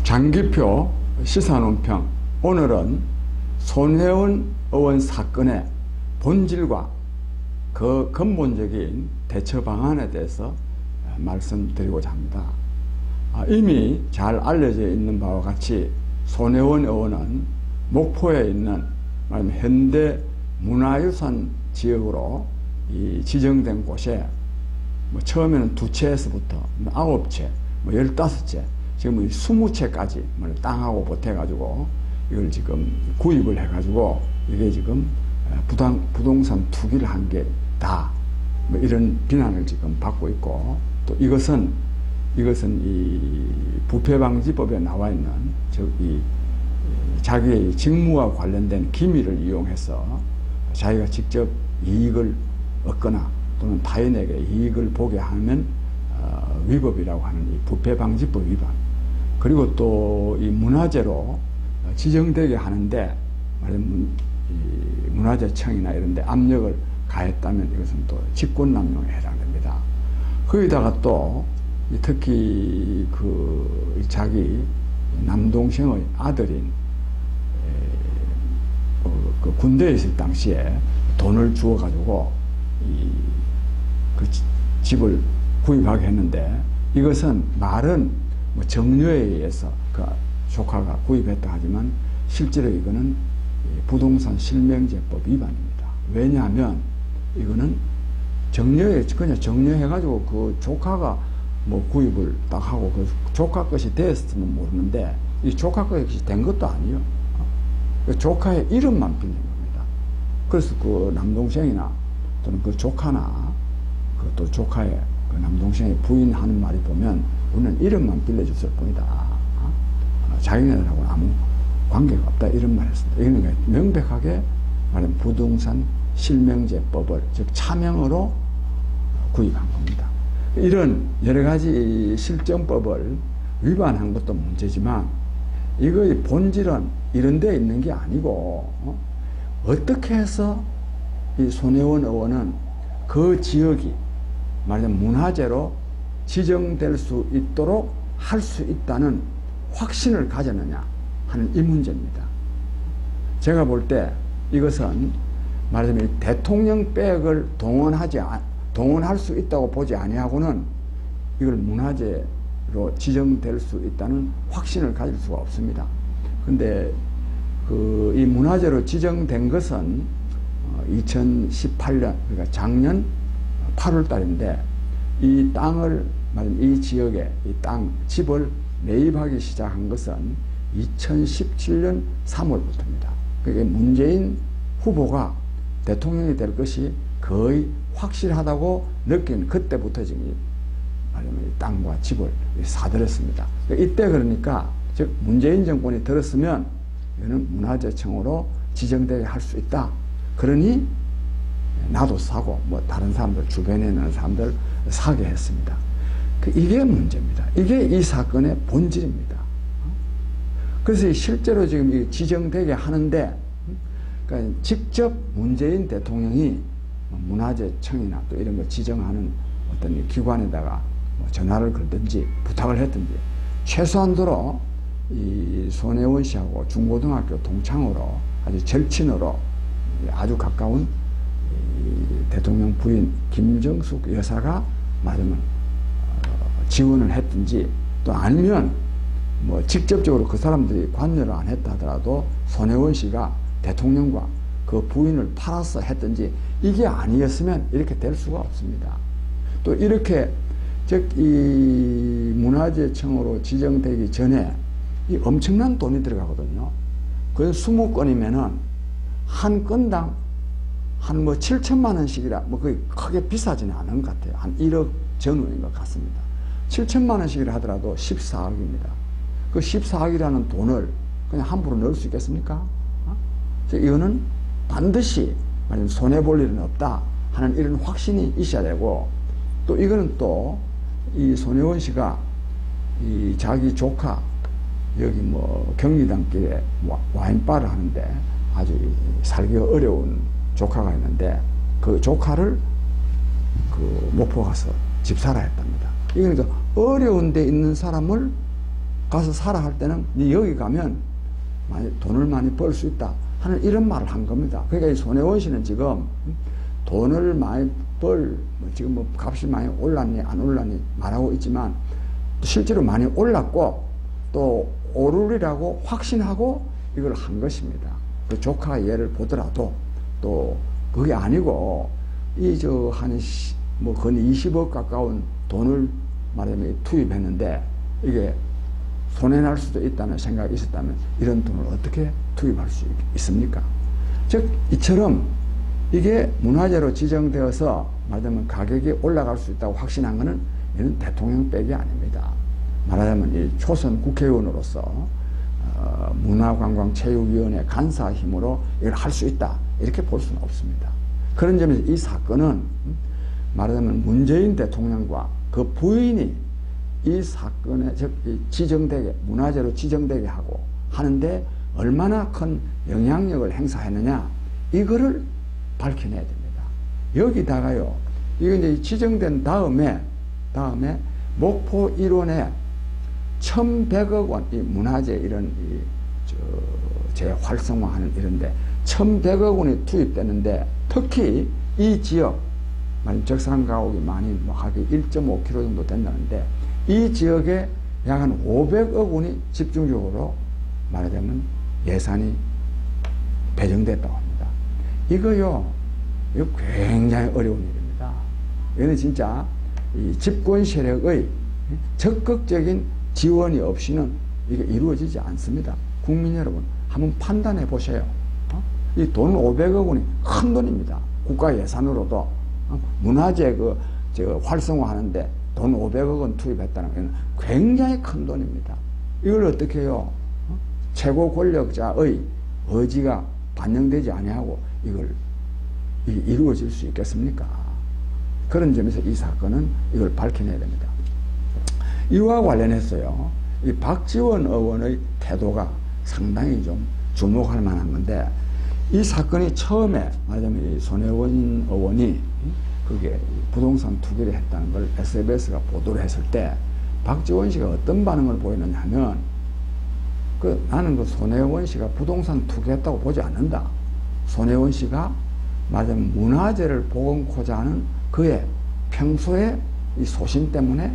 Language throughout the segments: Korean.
장기표 시사논평. 오늘은 손혜원 의원 사건의 본질과 그 근본적인 대처 방안에 대해서 말씀드리고자 합니다. 이미 잘 알려져 있는 바와 같이 손혜원 의원은 목포에 있는 현대 문화유산 지역으로 지정된 곳에 처음에는 2채에서부터 9채, 15채, 지금 20채까지 땅하고 보태가지고 이걸 지금 구입을 해가지고 이게 지금 부동산 투기를 한 게 다 이런 비난을 지금 받고 있고, 또 이것은 이 부패방지법에 나와 있는 이 자기의 직무와 관련된 기밀을 이용해서 자기가 직접 이익을 얻거나 또는 타인에게 이익을 보게 하면 위법이라고 하는 이 부패방지법 위반, 그리고 또 이 문화재로 지정되게 하는데 문화재청이나 이런 데 압력을 가했다면 이것은 또 직권남용에 해당됩니다. 거기다가 또 특히 자기 남동생의 아들인 그 군대에 있을 당시에 돈을 주어 가지고 그 집을 구입하게 했는데, 이것은 말은 정려에 의해서 그 조카가 구입했다 하지만 실제로 이거는 부동산 실명제법 위반입니다. 왜냐하면 이거는 정려에 그냥 정려해가지고 그 조카가 구입을 딱 하고 그 조카 것이 됐으면 모르는데 이 조카 것이 된 것도 아니에요. 그 조카의 이름만 빌린 겁니다. 그래서 그 남동생이나 또는 그 조카나 또 조카의 그 남동생의 부인 하는 말이 보면 우리는 이름만 빌려줬을 뿐이다. 자기네들하고는 아무 관계가 없다, 이런 말을 했습니다. 이거는 명백하게 말하면 부동산 실명제법을, 즉 차명으로 구입한 겁니다. 이런 여러 가지 실정법을 위반한 것도 문제지만 이거의 본질은 이런 데 있는 게 아니고 어떻게 해서 이 손혜원 의원은 그 지역이 말하자면 문화재로 지정될 수 있도록 할 수 있다는 확신을 가졌느냐 하는 이 문제입니다. 제가 볼 때 이것은 말하자면 대통령 백을 동원할 수 있다고 보지 아니하고는 이걸 문화재로 지정될 수 있다는 확신을 가질 수가 없습니다. 근데 이 문화재로 지정된 것은 2018년, 그러니까 작년 8월 달인데 이 땅을, 이 지역에 이 집을 매입하기 시작한 것은 2017년 3월부터입니다. 그게 문재인 후보가 대통령이 될 것이 거의 확실하다고 느낀 그때부터 지금 이 땅과 집을 사들였습니다. 이때 그러니까 즉 문재인 정권이 들었으면 이거는 문화재청으로 지정되게 할 수 있다. 그러니 나도 사고 다른 사람들, 주변에 있는 사람들 사게 했습니다. 이게 문제입니다. 이게 이 사건의 본질입니다. 그래서 실제로 지금 지정되게 하는데, 그러니까 직접 문재인 대통령이 문화재청이나 또 이런 거 지정하는 어떤 기관에다가 전화를 걸든지 부탁을 했든지 최소한도로 이 손혜원 씨하고 중고등학교 동창으로 아주 절친으로 아주 가까운 대통령 부인 김정숙 여사가 말하면 지원을 했든지, 또 아니면 직접적으로 그 사람들이 관여를 안 했다 하더라도 손혜원 씨가 대통령과 그 부인을 팔아서 했든지, 이게 아니었으면 이렇게 될 수가 없습니다. 또 이렇게 즉 이 문화재청으로 지정되기 전에 이 엄청난 돈이 들어가거든요. 그 20건이면은 한 건당 한 7천만 원씩이라 거의 크게 비싸지는 않은 것 같아요. 한 1억 전후인 것 같습니다. 7천만 원씩이라 하더라도 14억입니다. 그 14억이라는 돈을 그냥 함부로 넣을 수 있겠습니까? 이거는 반드시 손해볼 일은 없다 하는 이런 확신이 있어야 되고, 또 이거는 또 이 손혜원 씨가 이 자기 조카 여기 경리단길에 와인바를 하는데 아주 살기가 어려운 조카가 있는데 그 조카를 목포 가서 집사라 했답니다. 그러니까 어려운 데 있는 사람을 가서 살아 할 때는 네 여기 가면 돈을 많이 벌 수 있다 하는 이런 말을 한 겁니다. 그러니까 이 손혜원 씨는 지금 돈을 많이 지금 뭐 값이 많이 올랐니 안 올랐니 말하고 있지만 실제로 많이 올랐고 또 오르리라고 확신하고 이걸 한 것입니다. 그 조카 예를 보더라도 또 그게 아니고 뭐 건 20억 가까운 돈을 말하자면 투입했는데 이게 손해날 수도 있다는 생각이 있었다면 이런 돈을 어떻게 투입할 수 있습니까? 즉 이처럼 이게 문화재로 지정되어서 말하자면 가격이 올라갈 수 있다고 확신한 것은 이는 대통령 백이 아닙니다. 말하자면 이 초선 국회의원으로서 문화관광체육위원회 간사 힘으로 이걸 할 수 있다 이렇게 볼 수는 없습니다. 그런 점에서 이 사건은 말하자면 문재인 대통령과 그 부인이 이 사건에 지정되게 문화재로 지정되게 하고 하는데 얼마나 큰 영향력을 행사했느냐 이거를 밝혀내야 됩니다. 여기다가요 이거 이제 지정된 다음에 목포 일원에 1,100억 원 이 문화재 이런 재활성화하는 이런데 1,100억 원이 투입되는데 특히 이 지역 적산 가옥이 많이 뭐 하기 1.5km 정도 된다는데 이 지역에 약 한 500억 원이 집중적으로 말하자면 예산이 배정됐다고 합니다. 이거 굉장히 어려운 일입니다. 이거는 진짜 이 집권 세력의 적극적인 지원이 없이는 이게 이루어지지 않습니다. 국민 여러분 한번 판단해 보세요. 이 돈 500억 원이 큰 돈입니다. 국가 예산으로도 문화재 활성화하는데 돈 500억 원 투입했다는 건 굉장히 큰 돈입니다. 이걸 어떻게 해요? 최고 권력자의 의지가 반영되지 아니하고 이걸 이루어질 수 있겠습니까? 그런 점에서 이 사건은 이걸 밝혀내야 됩니다. 이와 관련해서요, 이 박지원 의원의 태도가 상당히 좀 주목할 만한 건데, 이 사건이 처음에 말하자면 이 손혜원 의원이 그게 부동산 투기를 했다는 걸 SBS가 보도를 했을 때 박지원 씨가 어떤 반응을 보이느냐 하면 나는 그 손혜원 씨가 부동산 투기했다고 보지 않는다. 손혜원 씨가 말하자면 문화재를 복원코자 하는 그의 평소의 이 소신 때문에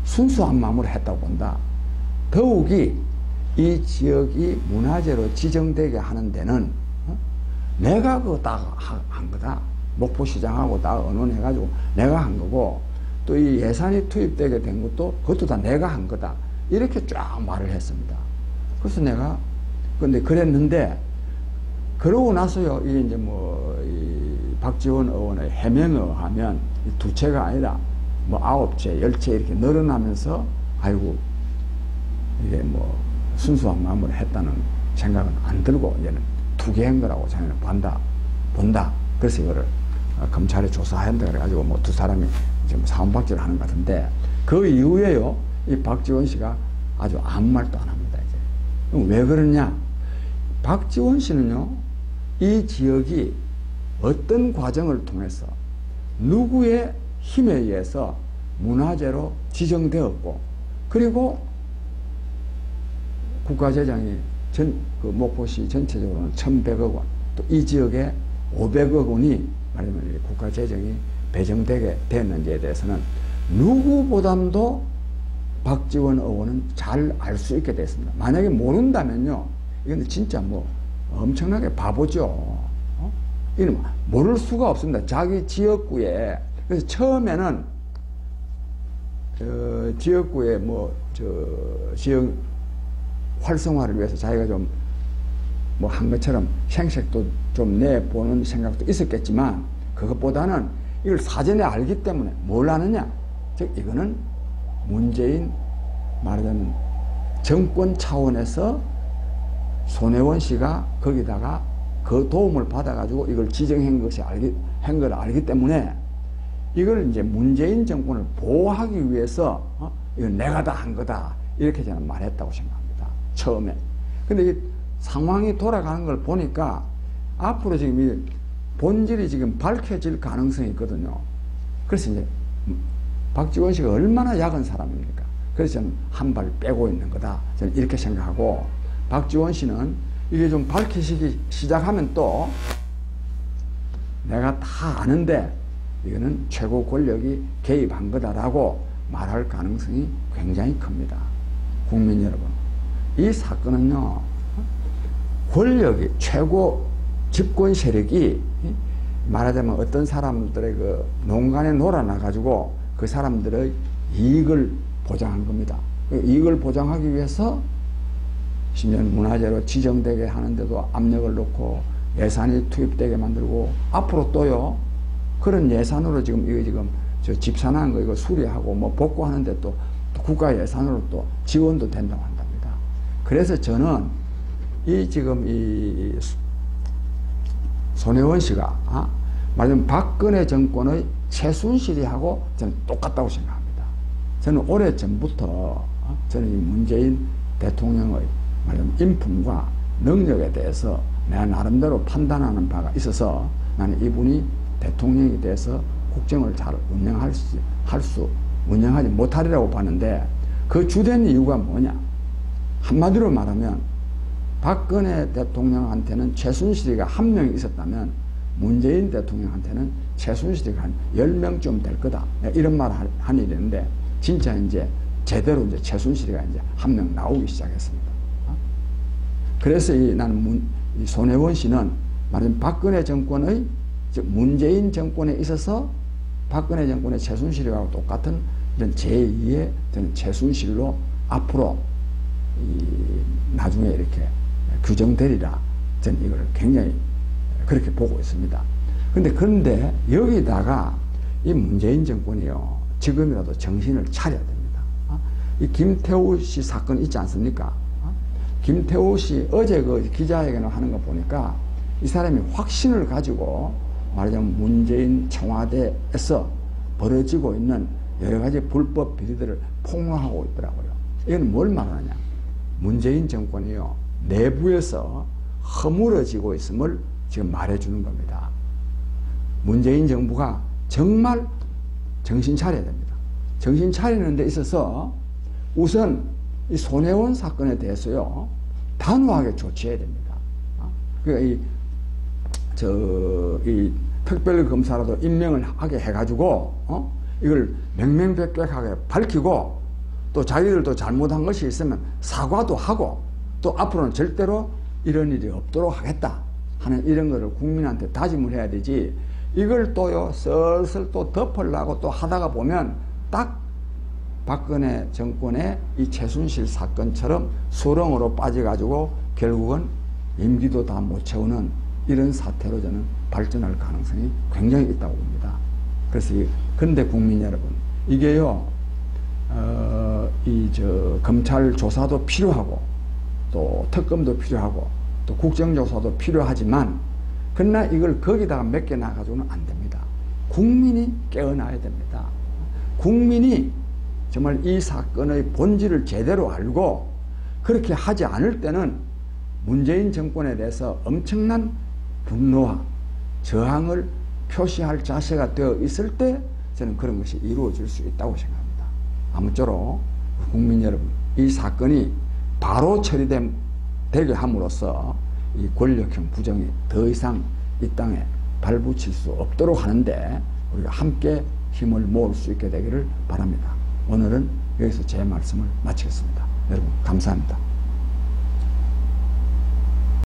순수한 마음으로 했다고 본다. 더욱이 이 지역이 문화재로 지정되게 하는 데는 내가 그거 다 한 거다. 목포시장하고 다 의논해가지고 내가 한 거고 또 이 예산이 투입되게 된 것도 그것도 다 내가 한 거다. 이렇게 쫙 말을 했습니다. 그래서 내가 근데 그랬는데 그러고 나서요 이게 이제 이 박지원 의원의 해명에 하면 두 채가 아니라 뭐 9채, 10채 이렇게 늘어나면서 아이고 이게 뭐 순수한 마음으로 했다는 생각은 안 들고 이제는 투기한 거라고 저는 본다. 그래서 이거를 검찰에 조사한다 그래가지고 뭐 두 사람이 지금 사원박지를 하는 것 같은데 그 이후에요 이 박지원 씨가 아주 아무 말도 안 합니다. 이제 왜 그러냐? 박지원 씨는요 이 지역이 어떤 과정을 통해서 누구의 힘에 의해서 문화재로 지정되었고 그리고 국가재정이 그 목포시 전체적으로는 1,100억 원, 또 이 지역에 500억 원이 말하자면 국가재정이 배정되게 되었는지에 대해서는 누구보다도 박지원 의원은 잘 알 수 있게 됐습니다. 만약에 모른다면요, 이건 진짜 뭐 엄청나게 바보죠. 이는 모를 수가 없습니다. 자기 지역구에. 그래서 처음에는 지역구에 지역 활성화를 위해서 자기가 좀 뭐 한 것처럼 생색도 좀 내보는 생각도 있었겠지만 그것보다는 이걸 사전에 알기 때문에 뭘 아느냐? 즉 이거는 문재인 말하자면 정권 차원에서 손혜원 씨가 거기다가 그 도움을 받아가지고 이걸 지정한 걸 알기 때문에 이걸 이제 문재인 정권을 보호하기 위해서 이건 내가 다 한 거다 이렇게 저는 말했다고 생각합니다. 처음에. 근데 이 상황이 돌아가는 걸 보니까 앞으로 지금 이 본질이 지금 밝혀질 가능성이 있거든요. 그래서 이제 박지원 씨가 얼마나 약한 사람입니까? 그래서 저는 한 발 빼고 있는 거다. 저는 이렇게 생각하고, 박지원 씨는 이게 좀 밝히시기 시작하면 또 내가 다 아는데 이거는 최고 권력이 개입한 거다라고 말할 가능성이 굉장히 큽니다. 국민 여러분, 이 사건은요, 권력이, 최고 집권 세력이 말하자면 어떤 사람들의 그 농간에 놀아나가지고 그 사람들의 이익을 보장한 겁니다. 이익을 보장하기 위해서 심지어 문화재로 지정되게 하는데도 압력을 넣고 예산이 투입되게 만들고, 앞으로 또요, 그런 예산으로 지금 이거 지금 저 집산한 거 이거 수리하고 뭐 복구하는데 또 국가 예산으로 또 지원도 된다고 한답니다. 그래서 저는 이 지금 이 손혜원 씨가 말하자면 박근혜 정권의 최순실이하고 저는 똑같다고 생각합니다. 저는 오래전부터 저는 이 문재인 대통령의 말하자면 인품과 능력에 대해서 내가 나름대로 판단하는 바가 있어서 나는 이분이 대통령이 돼서 국정을 잘 운영하지 못하리라고 봤는데, 그 주된 이유가 뭐냐? 한마디로 말하면 박근혜 대통령한테는 최순실이가 한 명이 있었다면 문재인 대통령한테는 최순실이가 한 10명쯤 될 거다. 이런 말을 한 일이 있는데, 진짜 이제 제대로 이제 최순실이가 이제 한 명 나오기 시작했습니다. 그래서 나는 이 손혜원 씨는 말하자면 박근혜 정권의, 즉 문재인 정권에 있어서 박근혜 정권의 최순실이하고 똑같은 이런 제2의 저는 최순실로 앞으로 나중에 이렇게 규정되리라, 저는 이걸 굉장히 그렇게 보고 있습니다. 그런데 여기다가 이 문재인 정권이요, 지금이라도 정신을 차려야 됩니다. 이 김태우 씨 사건 있지 않습니까? 김태우 씨 어제 그 기자회견을 하는 거 보니까 이 사람이 확신을 가지고 말하자면 문재인 청와대에서 벌어지고 있는 여러 가지 불법 비리들을 폭로하고 있더라고요. 이건 뭘 말하느냐? 문재인 정권이요, 내부에서 허물어지고 있음을 지금 말해주는 겁니다. 문재인 정부가 정말 정신 차려야 됩니다. 정신 차리는 데 있어서 우선 이 손혜원 사건에 대해서요, 단호하게 조치해야 됩니다. 그러니까 이 특별검사라도 임명을 하게 해가지고 이걸 명명백백하게 밝히고, 또 자기들도 잘못한 것이 있으면 사과도 하고, 또 앞으로는 절대로 이런 일이 없도록 하겠다 하는 이런 거를 국민한테 다짐을 해야 되지, 이걸 또요 슬슬 또 덮으려고 또 하다가 보면 딱 박근혜 정권의 이 최순실 사건처럼 수렁으로 빠져가지고 결국은 임기도 다 못 채우는 이런 사태로 저는 발전할 가능성이 굉장히 있다고 봅니다. 그래서 근데 국민 여러분, 이게요, 검찰 조사도 필요하고, 또 특검도 필요하고, 또 국정조사도 필요하지만, 그러나 이걸 거기다가 맡겨놔가지고는 안 됩니다. 국민이 깨어나야 됩니다. 국민이 정말 이 사건의 본질을 제대로 알고, 그렇게 하지 않을 때는 문재인 정권에 대해서 엄청난 분노와 저항을 표시할 자세가 되어 있을 때 저는 그런 것이 이루어질 수 있다고 생각합니다. 아무쪼록 국민 여러분, 이 사건이 바로 처리되게 함으로써 이 권력형 부정이 더 이상 이 땅에 발붙일 수 없도록 하는데 우리가 함께 힘을 모을 수 있게 되기를 바랍니다. 오늘은 여기서 제 말씀을 마치겠습니다. 여러분 감사합니다.